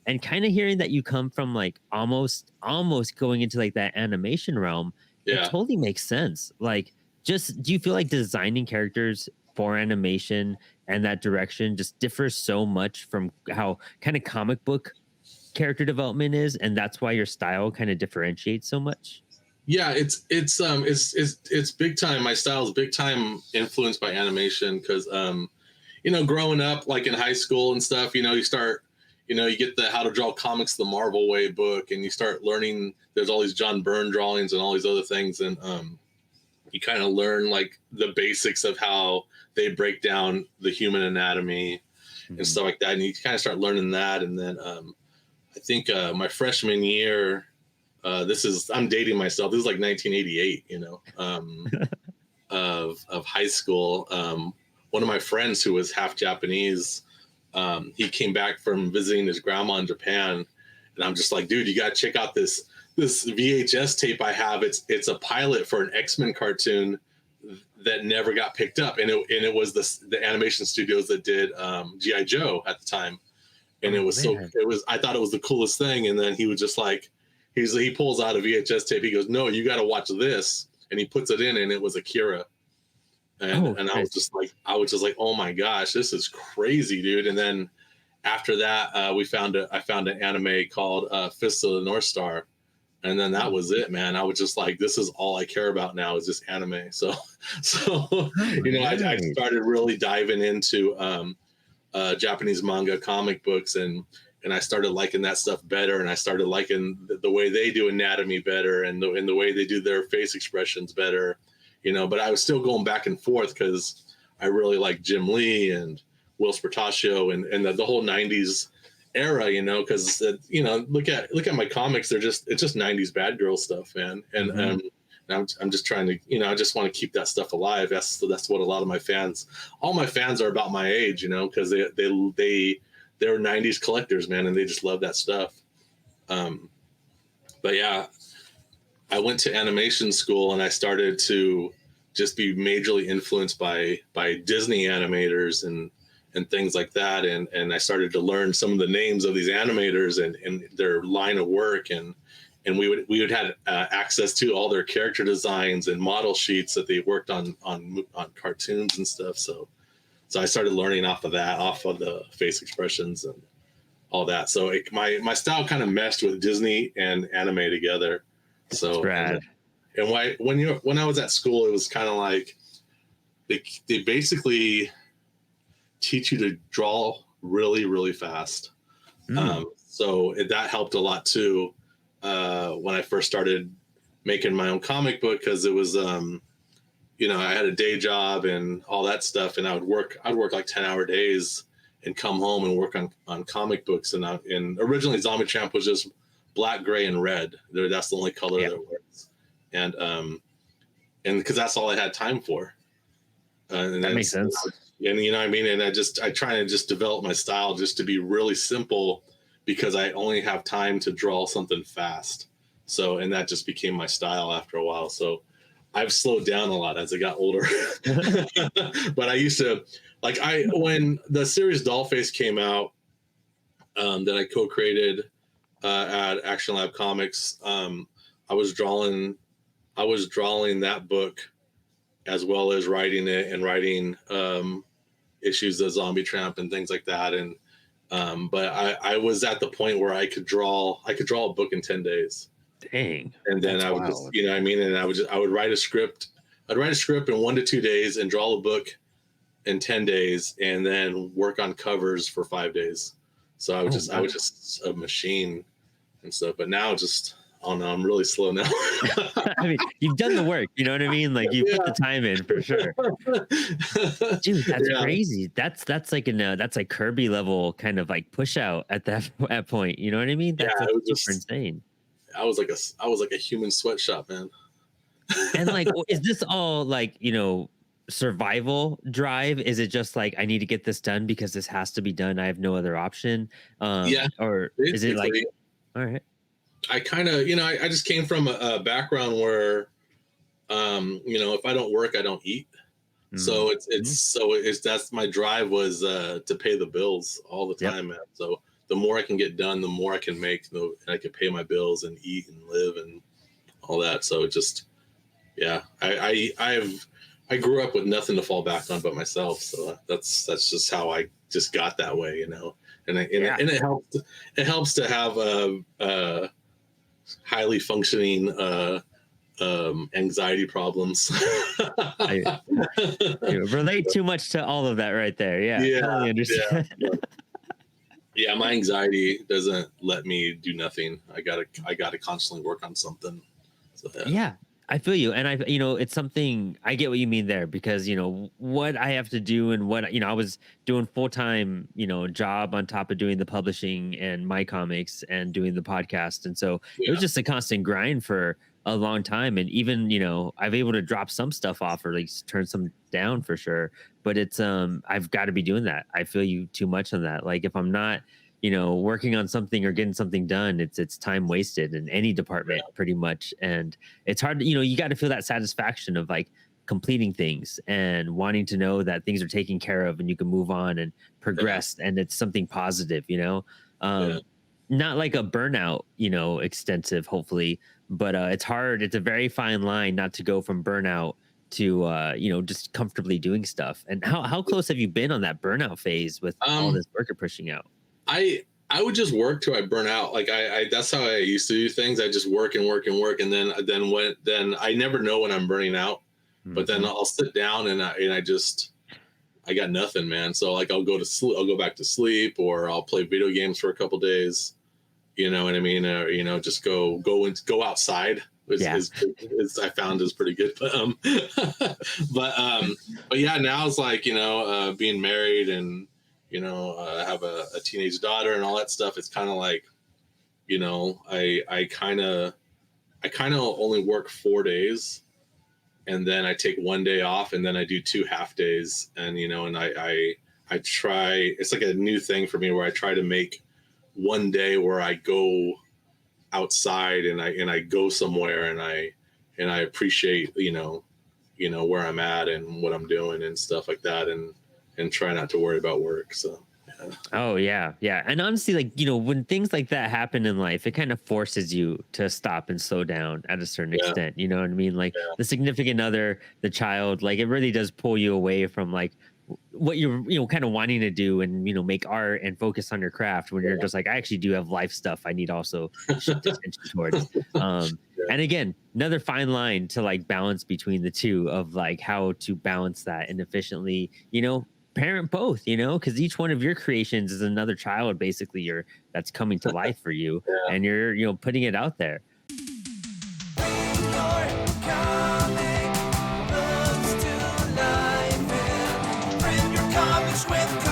And kind of hearing that you come from like almost going into like that animation realm, it Yeah. totally makes sense. Like, just do you feel like designing characters for animation and that direction just differs so much from how kind of comic book character development is, and that's why your style kind of differentiates so much? Yeah, it's big time. My style is big time influenced by animation because growing up like in high school and stuff, you start, you get the How to Draw Comics the Marvel Way book, and you start learning. There's all these John Byrne drawings and all these other things, and you kind of learn like the basics of how they break down the human anatomy and Mhm. stuff like that, and you kind of start learning that, and then I think my freshman year. I'm dating myself. This is like 1988, of high school. One of my friends who was half Japanese, he came back from visiting his grandma in Japan, and I'm just like, dude, you got to check out this VHS tape I have. It's a pilot for an X-Men cartoon that never got picked up, and it was the animation studios that did GI Joe at the time, and Oh man. I thought it was the coolest thing, and then he was just like, he pulls out a VHS tape. He goes, no, you got to watch this, and he puts it in, and it was Akira. and Oh and shit. I was just like, oh my gosh, this is crazy, dude. And then after that, I found an anime called Fist of the North Star, and then that Oh, was it, man. I was just like, this is all I care about now is just anime. So so oh I nice. started really diving into Japanese manga comic books, and I started liking that stuff better, and I started liking the way they do anatomy better, and the way they do their face expressions better, But I was still going back and forth because I really like Jim Lee and Will Spartaccio and the whole '90s era, because look at my comics. It's just '90s bad girl stuff, man, and Mhm. I'm just trying to, I just want to keep that stuff alive. That's what a lot of all my fans are about my age, because they're '90s collectors, man, and they just love that stuff. Um, but yeah, I went to animation school and I started to just be majorly influenced by Disney animators and things like that, and I started to learn some of the names of these animators and their line of work, and we would have access to all their character designs and model sheets that they worked on cartoons and stuff. So I started learning off of the face expressions and all that. So my style kind of meshed with Disney and anime together. It's So rad. and when I was at school, it was kind of like they basically teach you to draw really really fast. Mm. That helped a lot too when I first started making my own comic book, because it was I had a day job and all that stuff, and I'd work like 10-hour days and come home and work on comic books, and originally Zombie Champ was just black, gray, and red. That's the only color Yeah, there was, and because that's all I had time for, and that then makes sense. and you know what I mean, and I try to just develop my style just to be really simple, because I only have time to draw something fast. So, and that just became my style after a while. So I've slowed down a lot as I got older. But I used to, like, when the series Dollface came out, that I co-created at Action Lab Comics, I was drawing that book as well as writing it and writing issues of Zombie Tramp and things like that. And but I was at the point where I could draw a book in 10 days. Dang, And then that's I would just, wild. I mean, and I would write a script. I'd write a script in 1 to 2 days and draw a book in 10 days, and then work on covers for 5 days. So Oh I was wow. just a machine and stuff. But now just, oh no, I'm really slow now. I mean, you've done the work, you know what I mean? Like, you put the Yeah. time in for sure. Dude, that's Yeah. crazy. That's like that's like Kirby level kind of like push out at that at point, you know what I mean? Yeah. That's It was super just, insane. I was like a human sweatshop, man. And like, is this all like, survival drive? Is it just like, I need to get this done because this has to be done, I have no other option? Yeah, Or is it like, basically. all right. I kind of, I just came from a background where, if I don't work, I don't eat. Mm-hmm. That's my drive was to pay the bills all the Yep. time, man. So the more I can get done, the more I can make, and I can pay my bills and eat and live and all that. So it just, yeah, I grew up with nothing to fall back on but myself. So that's just how I just got that way, you know. Yeah. And it helps to have a highly functioning anxiety problems. I, relate too much to all of that right there. Yeah, Yeah, totally yeah, understand. yeah. My anxiety doesn't let me do nothing. I gotta constantly work on something. So yeah, Yeah, I feel you. And it's something I get what you mean there because, what I have to do and what, I was doing full time, job on top of doing the publishing and my comics and doing the podcast. And so it was yeah, just a constant grind for a long time. And even, I've able to drop some stuff off or like turn some down for sure. But I've got to be doing that. I feel you too much on that. Like if I'm not, working on something or getting something done, it's time wasted in any department pretty much. And it's hard to, you got to feel that satisfaction of like completing things and wanting to know that things are taken care of and you can move on and yeah, progress and it's something positive. yeah, um not like a burnout, extensive hopefully, but it's hard. It's a very fine line not to go from burnout to just comfortably doing stuff. And how close have you been on that burnout phase with all Um, this work you're pushing out? I would just work till I burn out. Like I that's how I used to do things. I just work and work and work, and then I never know when I'm burning out. But then Mhm. I'll sit down and I just I got nothing, man. So like I'll go to sleep, I'll go back to sleep, or I'll play video games for a couple days. You know what I mean? Or just go outside. Yeah. Is I found is pretty good, but but but yeah, now it's like being married and have a teenage daughter and all that stuff. It's kind of like I kind of only work 4 days, and then I take one day off, and then I do 2 half days, and and I try. It's like a new thing for me where I try to make one day where I go outside and I go somewhere and I appreciate where I'm at and what I'm doing and stuff like that, and try not to worry about work. So yeah, Oh yeah, yeah. And honestly, like, when things like that happen in life, it kind of forces you to stop and slow down at a certain yeah, extent. You know what I mean? Like the significant other, the child, like it really does pull you away from like what you're, kind of wanting to do and, make art and focus on your craft when you're yeah, just like, I actually do have life stuff I need also to shift attention towards. yeah, And again, another fine line to like balance between the two of like how to balance that and efficiently, parent both, because each one of your creations is another child basically you're that's coming to life for you yeah. and you're putting it out there. Comics with